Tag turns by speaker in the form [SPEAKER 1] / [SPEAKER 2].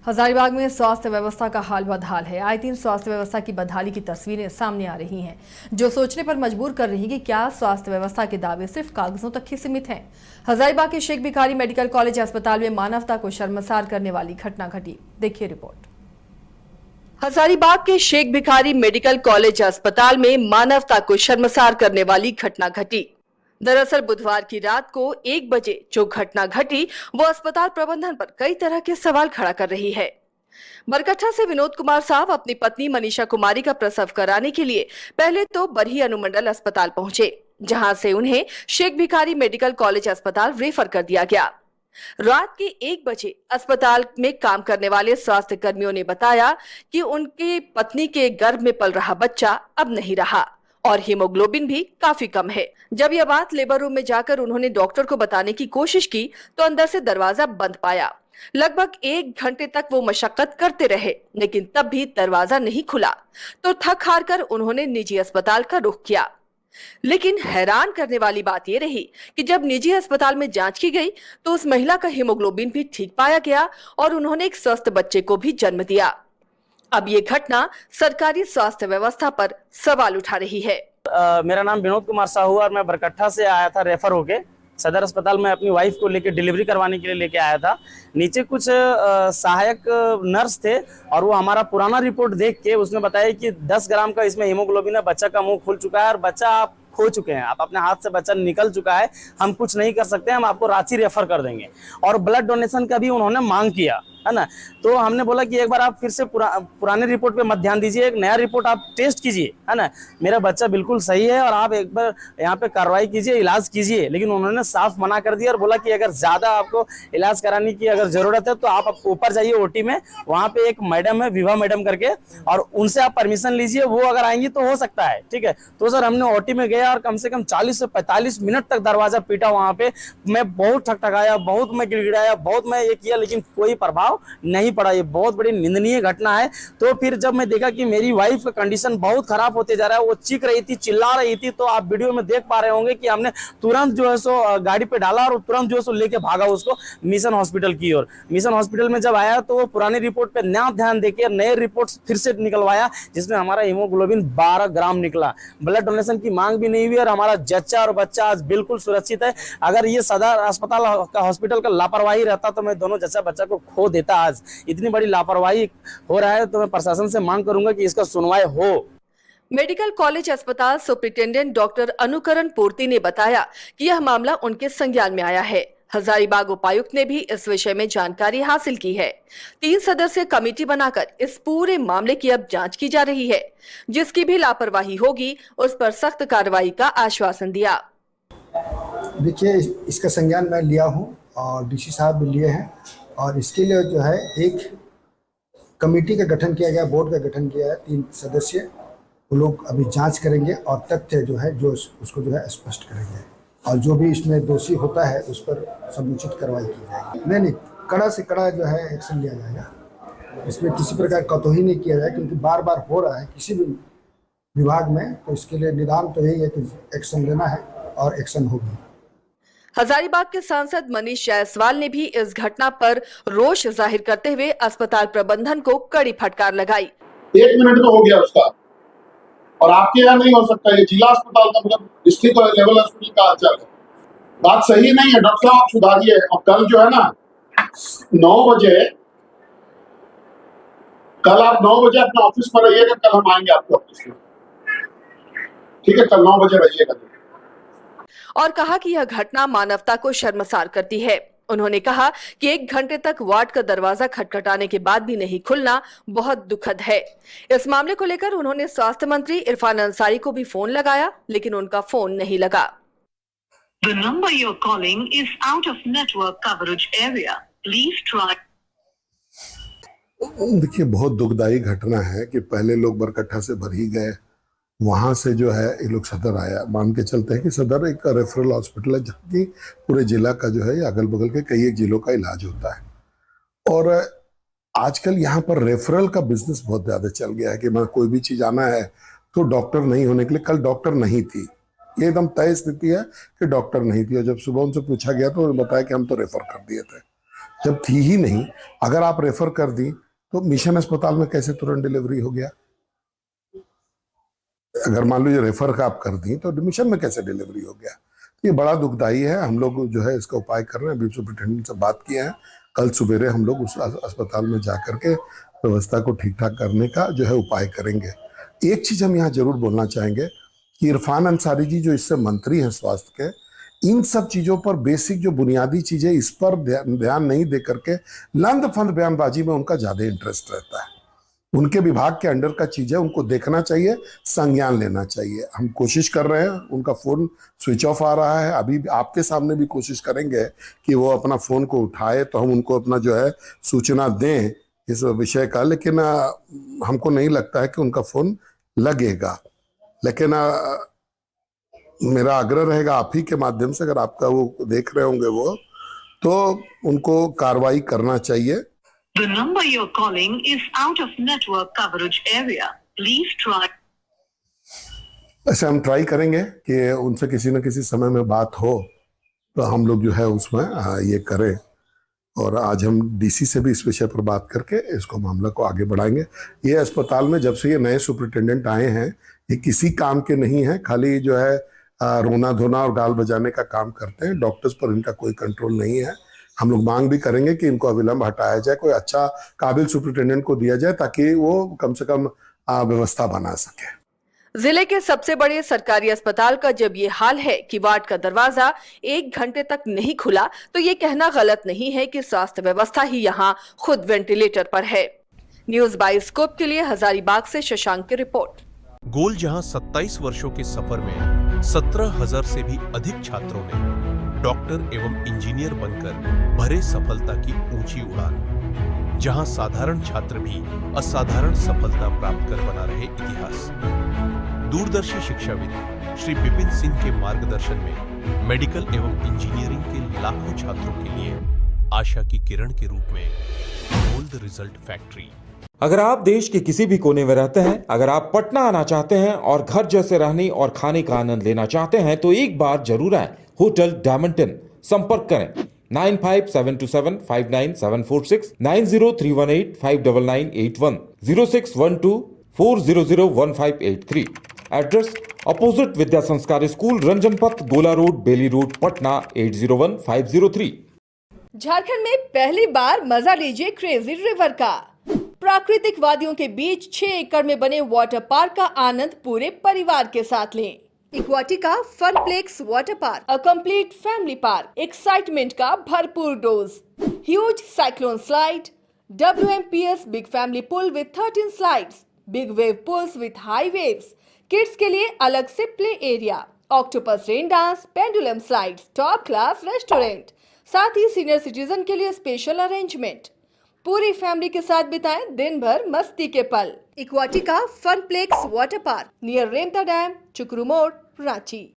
[SPEAKER 1] हजारीबाग में स्वास्थ्य व्यवस्था का हाल बदहाल है। आए दिन स्वास्थ्य व्यवस्था की बदहाली की तस्वीरें सामने आ रही हैं, जो सोचने पर मजबूर कर रही है कि क्या स्वास्थ्य व्यवस्था के दावे सिर्फ कागजों तक ही सीमित हैं। हजारीबाग के शेख भिखारी मेडिकल कॉलेज अस्पताल में मानवता को शर्मसार करने वाली घटना घटी। देखिए रिपोर्ट। हजारीबाग के शेख भिखारी मेडिकल कॉलेज अस्पताल में मानवता को शर्मसार करने वाली घटना घटी। दरअसल बुधवार की रात को 1 बजे जो घटना घटी वो अस्पताल प्रबंधन पर कई तरह के सवाल खड़ा कर रही है। बरकट्ठा से विनोद कुमार साहब अपनी पत्नी मनीषा कुमारी का प्रसव कराने के लिए पहले तो बरही अनुमंडल अस्पताल पहुंचे, जहां से उन्हें शेख भिखारी मेडिकल कॉलेज अस्पताल रेफर कर दिया गया। रात के 1 बजे अस्पताल में काम करने वाले स्वास्थ्य कर्मियों ने बताया कि उनकी पत्नी के गर्भ में पल रहा बच्चा अब नहीं रहा और हीमोग्लोबिन भी काफी कम है। जब यह बात लेबर रूम में जाकर उन्होंने डॉक्टर को बताने की कोशिश की तो अंदर से दरवाजा बंद पाया। लगभग 1 घंटे तक वो मशक्कत करते रहे, लेकिन तब भी दरवाजा नहीं खुला तो थक हार कर उन्होंने निजी अस्पताल का रुख किया। लेकिन हैरान करने वाली बात यह रही कि जब निजी अस्पताल में जांच की गई तो उस महिला का हीमोग्लोबिन भी ठीक पाया गया और उन्होंने एक स्वस्थ बच्चे को भी जन्म दिया। अब ये घटना सरकारी स्वास्थ्य व्यवस्था पर सवाल उठा रही है।
[SPEAKER 2] मेरा नाम विनोद कुमार साहू और मैं बरकट्ठा से आया था रेफर होके सदर अस्पताल में अपनी वाइफ को लेके डिलीवरी करवाने के लिए लेके आया था। नीचे कुछ सहायक नर्स थे और वो हमारा पुराना रिपोर्ट देख के उसने बताया कि 10 ग्राम का इसमें हीमोग्लोबिन है, बच्चा का मुंह खुल चुका है और बच्चा आप खो चुके हैं, आप अपने हाथ से बच्चा निकल चुका है, हम कुछ नहीं कर सकते, हम आपको रांची रेफर कर देंगे। और ब्लड डोनेशन का भी उन्होंने मांग किया, है ना। तो हमने बोला कि एक बार आप फिर से पुराने रिपोर्ट पे मत ध्यान दीजिए, एक नया रिपोर्ट आप टेस्ट कीजिए, है ना। मेरा बच्चा बिल्कुल सही है और आप एक बार यहाँ पे कार्रवाई कीजिए, इलाज कीजिए। लेकिन उन्होंने साफ मना कर दिया और बोला कि अगर ज्यादा आपको इलाज कराने की अगर जरूरत है तो आप ऊपर जाइए ओटी में, वहाँ पे एक मैडम है विभा मैडम करके, और उनसे आप परमिशन लीजिए, वो अगर आएंगी तो हो सकता है, ठीक है। तो सर हमने ओटी में गया और कम से कम 40 से 45 मिनट तक दरवाजा पीटा वहाँ पे। मैं बहुत ठकठकाया, बहुत मैं गिड़गिड़ाया, बहुत मैं ये किया, लेकिन कोई प्रभाव नहीं पड़ा। ये बहुत बड़ी निंदनीय घटना है। तो फिर जब मैं देखा कि मेरी वाइफ का कंडीशन बहुत खराब होते जा रहा है, वो चीख रही थी, चिल्ला रही थी, तो आप वीडियो में देख पा रहे होंगे कि हमने तुरंत जो है सो गाड़ी पे डाला और तुरंत जो है सो लेके भागा उसको मिशन हॉस्पिटल की ओर। मिशन हॉस्पिटल में जब आया तो वो पुरानी रिपोर्ट पे नया ध्यान देके नए रिपोर्ट फिर से निकलवाया, जिसमें हमारा हीमोग्लोबिन 12 ग्राम निकला। ब्लड डोनेशन की मांग भी नहीं हुई और हमारा जच्चा और बच्चा आज बिल्कुल सुरक्षित है। अगर ये सदर अस्पताल का हॉस्पिटल का लापरवाही रहता तो मैं दोनों जच्चा बच्चा को खो देता। आज इतनी बड़ी लापरवाही हो रहा है तो मैं प्रशासन से मांग करूंगा कि इसका सुनवाई हो।
[SPEAKER 1] मेडिकल कॉलेज अस्पताल सुपरिटेंडेंट डॉक्टर अनुकरण पूर्ति ने बताया कि यह मामला उनके संज्ञान में आया है। हजारीबाग उपायुक्त ने भी इस विषय में जानकारी हासिल की है। 3 सदस्यीय कमेटी बनाकर इस पूरे मामले की अब जांच की जा रही है। जिसकी भी लापरवाही होगी उस पर सख्त कार्रवाई का आश्वासन दिया।
[SPEAKER 3] देखिए, इसका संज्ञान मैं लिया हूं और डीसी साहब भी लिए हैं और इसके लिए जो है एक कमेटी का गठन किया गया, बोर्ड का गठन किया है 3 सदस्य। वो लोग अभी जांच करेंगे और तथ्य जो है जो उसको जो है स्पष्ट करेंगे और जो भी इसमें दोषी होता है उस पर समुचित कार्रवाई की जाएगी। नहीं, कड़ा से कड़ा जो है एक्शन लिया जाएगा। इसमें किसी प्रकार कतोही नहीं किया जाए, क्योंकि बार बार हो रहा है किसी भी विभाग में। तो इसके लिए निदान तो यही है कि एक्शन लेना है और एक्शन होगी।
[SPEAKER 1] हजारीबाग के सांसद मनीष जायसवाल ने भी इस घटना पर रोष जाहिर करते हुए अस्पताल प्रबंधन को कड़ी फटकार लगाई।
[SPEAKER 4] 1 मिनट में हो गया उसका, और आपके यहाँ नहीं हो सकता। ये जिला अस्पताल का मतलब डिस्ट्रिक्ट लेवल हॉस्पिटल का आचार है। बात सही नहीं है, डॉक्टर साहब आप सुधारिए। और कल जो है ना 9 बजे, कल आप 9 बजे अपने ऑफिस पर रहिएगा, कल हम आएंगे आपके ऑफिस में, ठीक है। कल 9 बजे रहिएगा।
[SPEAKER 1] और कहा कि यह घटना मानवता को शर्मसार करती है। उन्होंने कहा कि 1 घंटे तक वार्ड का दरवाजा खटखटाने के बाद भी नहीं खुलना बहुत दुखद है। इस मामले को लेकर उन्होंने स्वास्थ्य मंत्री इरफान अंसारी को भी फोन लगाया, लेकिन उनका फोन नहीं लगा।
[SPEAKER 5] The number you're calling is out of network coverage area. Please try.
[SPEAKER 6] देखिए, बहुत दुखदाई घटना है कि पहले लोग बरकट्ठा से बरही गए, वहाँ से जो है ये लोग सदर आया। मान के चलते हैं कि सदर एक रेफरल हॉस्पिटल है जहाँ की पूरे जिला का जो है या अगल बगल के कई एक जिलों का इलाज होता है। और आजकल यहाँ पर रेफरल का बिजनेस बहुत ज़्यादा चल गया है कि मैं कोई भी चीज़ आना है तो डॉक्टर नहीं होने के लिए। कल डॉक्टर नहीं थी, ये एकदम तय स्थिति है कि डॉक्टर नहीं थी। और जब सुबह उनसे पूछा गया तो उन्होंने बताया कि हम तो रेफर कर दिए थे। जब थी ही नहीं, अगर आप रेफर कर दी तो मिशन अस्पताल में कैसे तुरंत डिलीवरी हो गया? अगर मान लीजिए रेफर का आप कर दी तो मिशन में कैसे डिलीवरी हो गया? ये बड़ा दुखदाई है। हम लोग जो है इसका उपाय कर रहे हैं, अभी सुपरिटेंडेंट से बात किए हैं, कल सवेरे हम लोग उस अस्पताल में जा करके व्यवस्था को ठीक ठाक करने का जो है उपाय करेंगे। एक चीज हम यहाँ जरूर बोलना चाहेंगे कि इरफान अंसारी जी जो इससे मंत्री हैं स्वास्थ्य के, इन सब चीजों पर बेसिक जो बुनियादी चीजें इस पर ध्यान नहीं दे करके लंद फंद बयानबाजी में उनका ज्यादा इंटरेस्ट रहता है। उनके विभाग के अंडर का चीज है, उनको देखना चाहिए, संज्ञान लेना चाहिए। हम कोशिश कर रहे हैं, उनका फोन स्विच ऑफ आ रहा है, अभी आपके सामने भी कोशिश करेंगे कि वो अपना फोन को उठाए तो हम उनको अपना जो है सूचना दें इस विषय का, लेकिन हमको नहीं लगता है कि उनका फोन लगेगा। लेकिन मेरा आग्रह रहेगा आप ही के माध्यम से, अगर आपका वो देख रहे होंगे वो, तो उनको कार्रवाई करना चाहिए।
[SPEAKER 5] The number you're calling is out of network coverage area. Please try.
[SPEAKER 6] ऐसे हम ट्राई करेंगे कि उनसे किसी न किसी समय में बात हो तो हम लोग जो है उसमें ये करें, और आज हम डीसी से भी इस विषय पर बात करके इसको मामला को आगे बढ़ाएंगे। ये अस्पताल में जब से ये नए सुपरिटेंडेंट आए हैं, ये किसी काम के नहीं है, खाली जो है रोना धोना और गाल बजाने का काम करते हैं। डॉक्टर्स पर इनका कोई कंट्रोल नहीं है। हम लोग मांग भी करेंगे कि इनको अविलंब हटाया जाए, कोई अच्छा काबिल सुपरिटेंडेंट को दिया जाए ताकि वो कम से कम व्यवस्था बना सके।
[SPEAKER 1] जिले के सबसे बड़े सरकारी अस्पताल का जब ये हाल है कि वार्ड का दरवाजा 1 घंटे तक नहीं खुला, तो ये कहना गलत नहीं है कि स्वास्थ्य व्यवस्था ही यहाँ खुद वेंटिलेटर पर है। न्यूज़ बायोस्कोप के लिए हजारीबाग से शशांक की रिपोर्ट।
[SPEAKER 7] गोल जहां 27 वर्षों के सफर में 17,000 से भी अधिक छात्रों ने डॉक्टर एवं इंजीनियर बनकर भरे सफलता की ऊंची उड़ान, जहां साधारण छात्र भी असाधारण सफलता प्राप्त कर बना रहे इतिहास। दूरदर्शी शिक्षाविद श्री विपिन सिंह के मार्गदर्शन में मेडिकल एवं इंजीनियरिंग के लाखों छात्रों के लिए आशा की किरण के रूप में गोल्ड रिजल्ट फैक्ट्री।
[SPEAKER 8] अगर आप देश के किसी भी कोने में रहते हैं, अगर आप पटना आना चाहते हैं और घर जैसे रहने और खाने का आनंद लेना चाहते हैं, तो एक बार जरूर आए होटल डायमंटन। संपर्क करें 9572759746, 9031859981, 0612400158 एड्रेस अपोजिट विद्या संस्कार स्कूल, रंजन पथ, गोला रोड, बेली रोड, पटना 801503।
[SPEAKER 1] झारखंड में पहली बार मजा लीजिए क्रेजी रिवर का। प्राकृतिक वादियों के बीच 6 एकड़ में बने वाटर पार्क का आनंद पूरे परिवार के साथ लें। Aquatica Funplex water park, a complete family park, excitement का भरपूर dose, huge cyclone slide, WMPS big family pool with 13 slides, big wave pools with high waves, kids के लिए अलग से play area, octopus rain dance, pendulum slides, top class restaurant, साथ ही senior citizen के लिए स्पेशल अरेंजमेंट। पूरी family के साथ बिताएं दिन भर मस्ती के पल। इक्वाटिका Funplex water park near Remta dam, चुकरू मोड़, रांची।